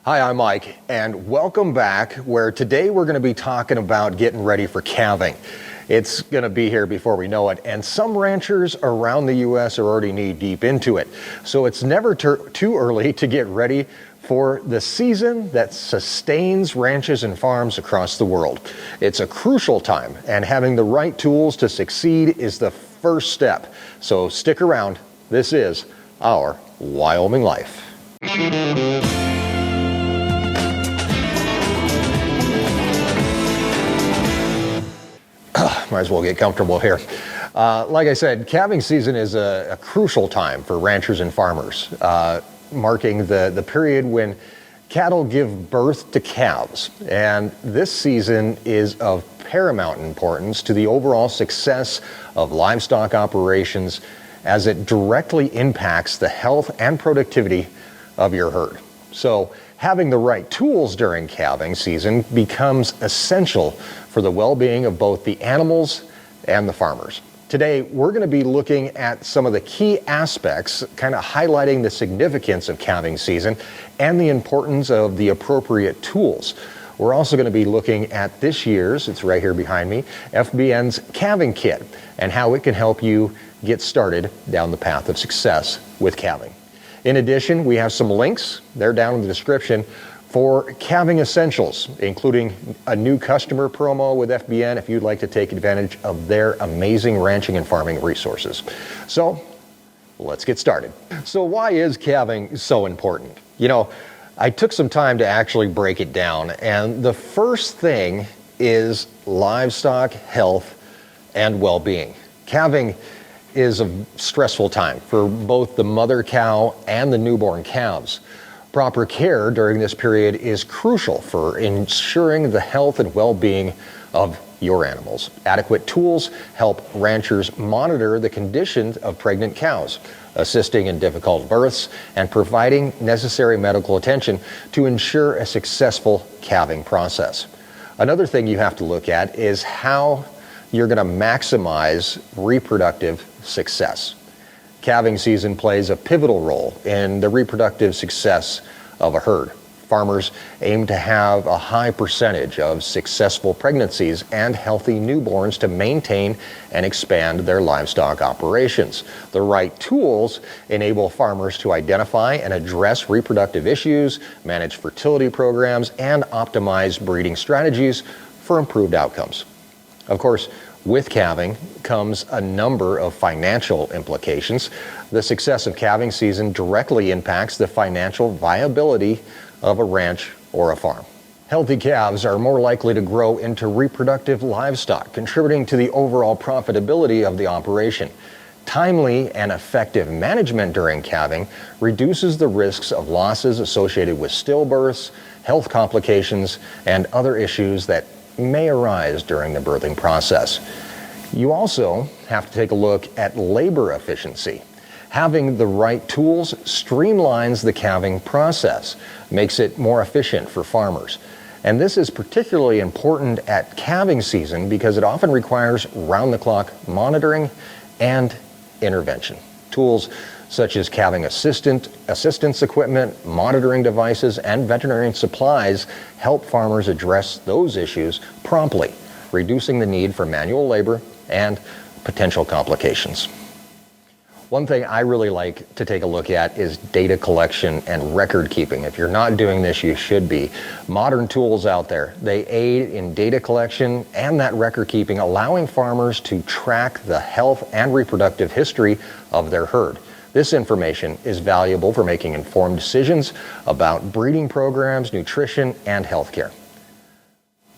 Hi, I'm Mike, and welcome back, where today we're going to be talking about getting ready for calving. It's going to be here before we know it, and some ranchers around the U.S. are already knee-deep into it. So it's never too early to get ready for the season that sustains ranches and farms across the world. It's a crucial time, and having the right tools to succeed is the first step. So stick around. This is Our Wyoming Life. Might as well get comfortable here. Like I said, calving season is a crucial time for ranchers and farmers, marking the period when cattle give birth to calves. And this season is of paramount importance to the overall success of livestock operations, as it directly impacts the health and productivity of your herd. So having the right tools during calving season becomes essential for the well-being of both the animals and the farmers. Today, we're going to be looking at some of the key aspects, kind of highlighting the significance of calving season and the importance of the appropriate tools. We're also going to be looking at this year's, it's right here behind me, FBN's Calving Kit, and how it can help you get started down the path of success with calving. In addition, we have some links, they're down in the description, for calving essentials, including a new customer promo with FBN if you'd like to take advantage of their amazing ranching and farming resources. So let's get started. So why is calving so important? You know, I took some time to actually break it down, and the first thing is livestock health and well-being. Calving is a stressful time for both the mother cow and the newborn calves. Proper care during this period is crucial for ensuring the health and well-being of your animals. Adequate tools help ranchers monitor the condition of pregnant cows, assisting in difficult births and providing necessary medical attention to ensure a successful calving process. Another thing you have to look at is how you're going to maximize reproductive success. Calving season plays a pivotal role in the reproductive success of a herd. Farmers aim to have a high percentage of successful pregnancies and healthy newborns to maintain and expand their livestock operations. The right tools enable farmers to identify and address reproductive issues, manage fertility programs, and optimize breeding strategies for improved outcomes. Of course, with calving comes a number of financial implications. The success of calving season directly impacts the financial viability of a ranch or a farm. Healthy calves are more likely to grow into reproductive livestock, contributing to the overall profitability of the operation. Timely and effective management during calving reduces the risks of losses associated with stillbirths, health complications, and other issues that may arise during the birthing process. You also have to take a look at labor efficiency. Having the right tools streamlines the calving process, makes it more efficient for farmers. And this is particularly important at calving season because it often requires round-the-clock monitoring and intervention. Tools such as calving assistance equipment, monitoring devices, and veterinary supplies help farmers address those issues promptly, reducing the need for manual labor and potential complications. One thing I really like to take a look at is data collection and record keeping. If you're not doing this, you should be. Modern tools out there, they aid in data collection and that record keeping, allowing farmers to track the health and reproductive history of their herd. This information is valuable for making informed decisions about breeding programs, nutrition, and healthcare.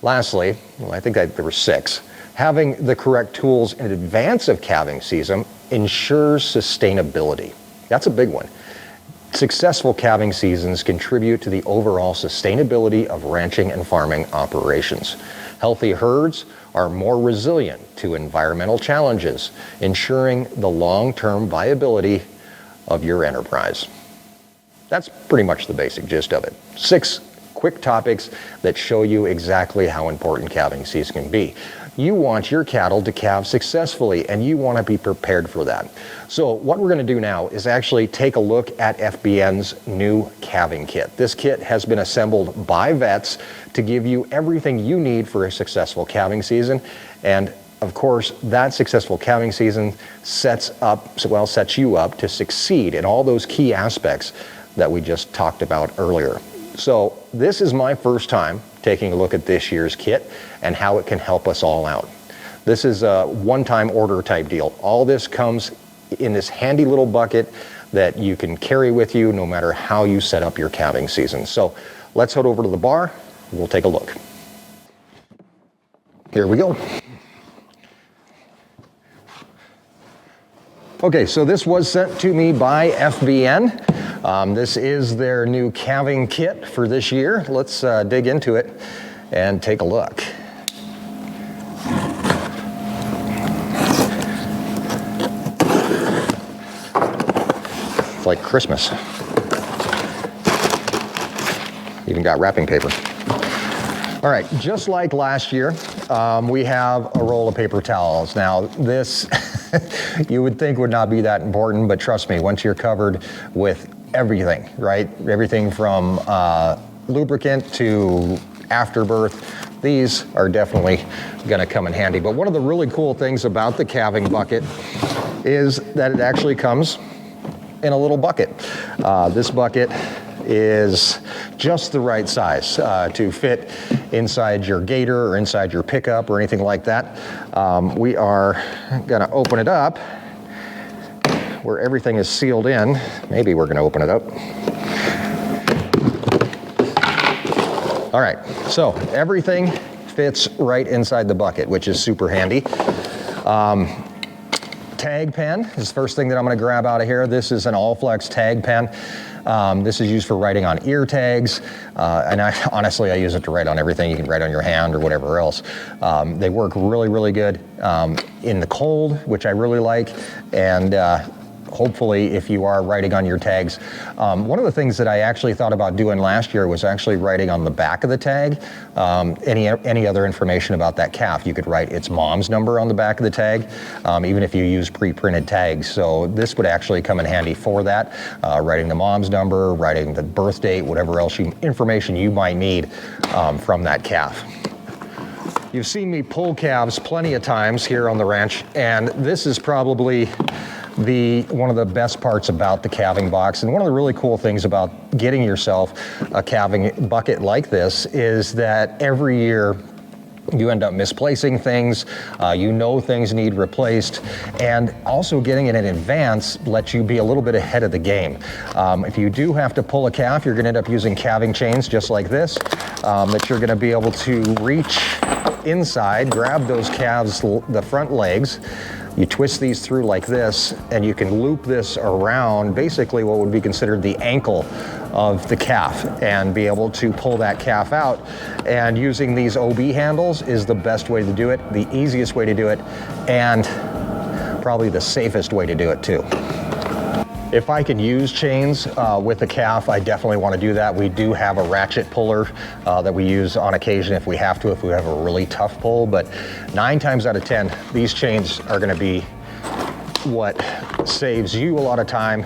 Lastly, I think there were 6. Having the correct tools in advance of calving season ensures sustainability. That's a big one. Successful calving seasons contribute to the overall sustainability of ranching and farming operations. Healthy herds are more resilient to environmental challenges, ensuring the long-term viability of your enterprise. That's pretty much the basic gist of it. 6 quick topics that show you exactly how important calving season can be. You want your cattle to calve successfully, and you want to be prepared for that. So what we're going to do now is actually take a look at FBN's new calving kit. This kit has been assembled by vets to give you everything you need for a successful calving season. And of course, that successful calving season sets you up to succeed in all those key aspects that we just talked about earlier. So this is my first time taking a look at this year's kit and how it can help us all out. This is a one-time order type deal. All this comes in this handy little bucket that you can carry with you no matter how you set up your calving season. So let's head over to the bar. We'll take a look. Here we go. Okay, so this was sent to me by FBN. This is their new calving kit for this year. Let's dig into it and take a look. It's like Christmas. Even got wrapping paper. All right, just like last year, we have a roll of paper towels. Now this, you would think would not be that important, but trust me, once you're covered with everything, right? Everything from lubricant to afterbirth, these are definitely gonna come in handy. But one of the really cool things about the calving bucket is that it actually comes in a little bucket. This bucket is just the right size to fit inside your gator or inside your pickup or anything like that. We are gonna open it up where everything is sealed in. Maybe we're gonna open it up. All right, so everything fits right inside the bucket, which is super handy. Tag pen is the first thing that I'm gonna grab out of here. This is an all-flex tag pen. This is used for writing on ear tags, and honestly, I use it to write on everything. You can write on your hand or whatever else. They work really, really good in the cold, which I really like, and hopefully if you are writing on your tags. One of the things that I actually thought about doing last year was actually writing on the back of the tag any other information about that calf. You could write its mom's number on the back of the tag, even if you use pre-printed tags. So this would actually come in handy for that, writing the mom's number, writing the birth date, whatever else information you might need from that calf. You've seen me pull calves plenty of times here on the ranch, and this is probably one of the best parts about the calving box. And one of the really cool things about getting yourself a calving bucket like this is that every year you end up misplacing things, things need replaced, and also getting it in advance lets you be a little bit ahead of the game. If you do have to pull a calf, you're gonna end up using calving chains just like this, that you're gonna be able to reach inside, grab those calves, the front legs, you twist these through like this, and you can loop this around basically what would be considered the ankle of the calf and be able to pull that calf out. And using these OB handles is the best way to do it, the easiest way to do it, and probably the safest way to do it too. If I can use chains with a calf, I definitely want to do that. We do have a ratchet puller that we use on occasion if we have to, if we have a really tough pull, but 9 times out of 10, these chains are going to be what saves you a lot of time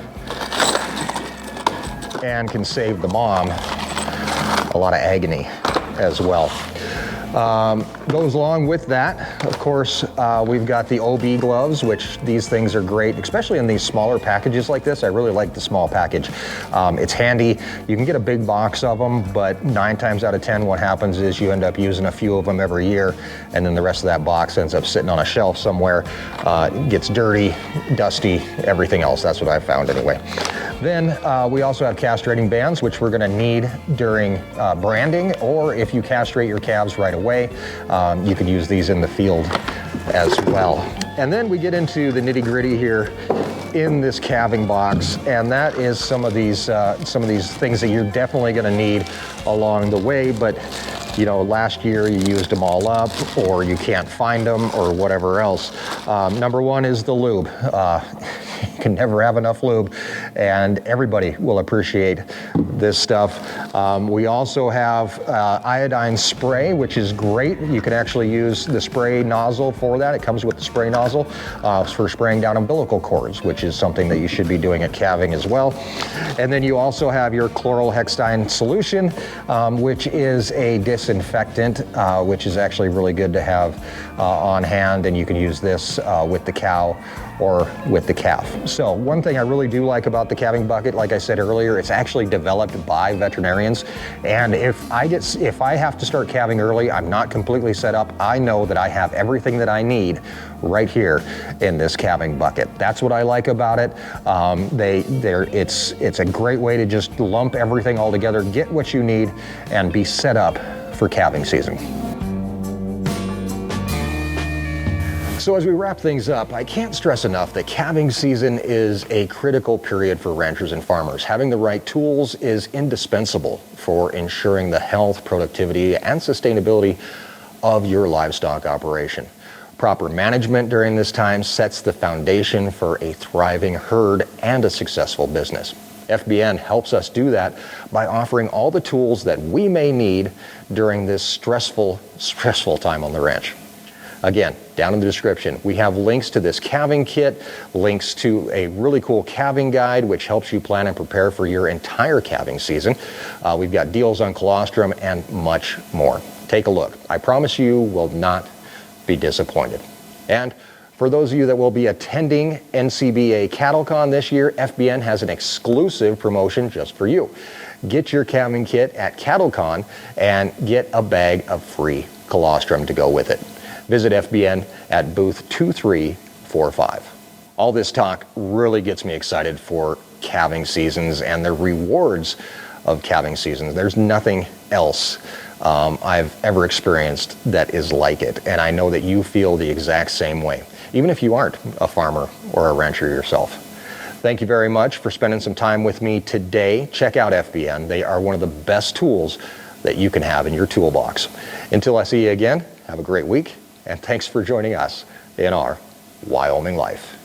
and can save the mom a lot of agony as well. Goes along with that, of course, we've got the OB gloves, which these things are great, especially in these smaller packages like this. I really like the small package. It's handy. You can get a big box of them, but 9 times out of 10, what happens is you end up using a few of them every year, and then the rest of that box ends up sitting on a shelf somewhere. It gets dirty, dusty, everything else. That's what I've found anyway. Then we also have castrating bands, which we're gonna need during branding, or if you castrate your calves right away, you can use these in the field as well. And then we get into the nitty-gritty here in this calving box, and that is some of these things that you're definitely gonna need along the way, but you know, last year you used them all up, or you can't find them, or whatever else. Number one is the lube. You can never have enough lube, and everybody will appreciate this stuff. We also have iodine spray, which is great. You can actually use the spray nozzle for that. It comes with the spray nozzle for spraying down umbilical cords, which is something that you should be doing at calving as well. And then you also have your chlorhexidine solution, which is a disinfectant, which is actually really good to have on hand, and you can use this with the cow or with the calf. So one thing I really do like about the calving bucket, like I said earlier, it's actually developed by veterinarians. And if I have to start calving early, I'm not completely set up. I know that I have everything that I need right here in this calving bucket. That's what I like about it. It's a great way to just lump everything all together, get what you need, and be set up for calving season. So as we wrap things up, I can't stress enough that calving season is a critical period for ranchers and farmers. Having the right tools is indispensable for ensuring the health, productivity, and sustainability of your livestock operation. Proper management during this time sets the foundation for a thriving herd and a successful business. FBN helps us do that by offering all the tools that we may need during this stressful time on the ranch. Again, down in the description, we have links to this calving kit, links to a really cool calving guide, which helps you plan and prepare for your entire calving season. We've got deals on colostrum and much more. Take a look. I promise you will not be disappointed. And for those of you that will be attending NCBA CattleCon this year, FBN has an exclusive promotion just for you. Get your calving kit at CattleCon and get a bag of free colostrum to go with it. Visit FBN at booth 2345. All this talk really gets me excited for calving seasons and the rewards of calving seasons. There's nothing else I've ever experienced that is like it, and I know that you feel the exact same way, even if you aren't a farmer or a rancher yourself. Thank you very much for spending some time with me today. Check out FBN. They are one of the best tools that you can have in your toolbox. Until I see you again, have a great week. And thanks for joining us in Our Wyoming Life.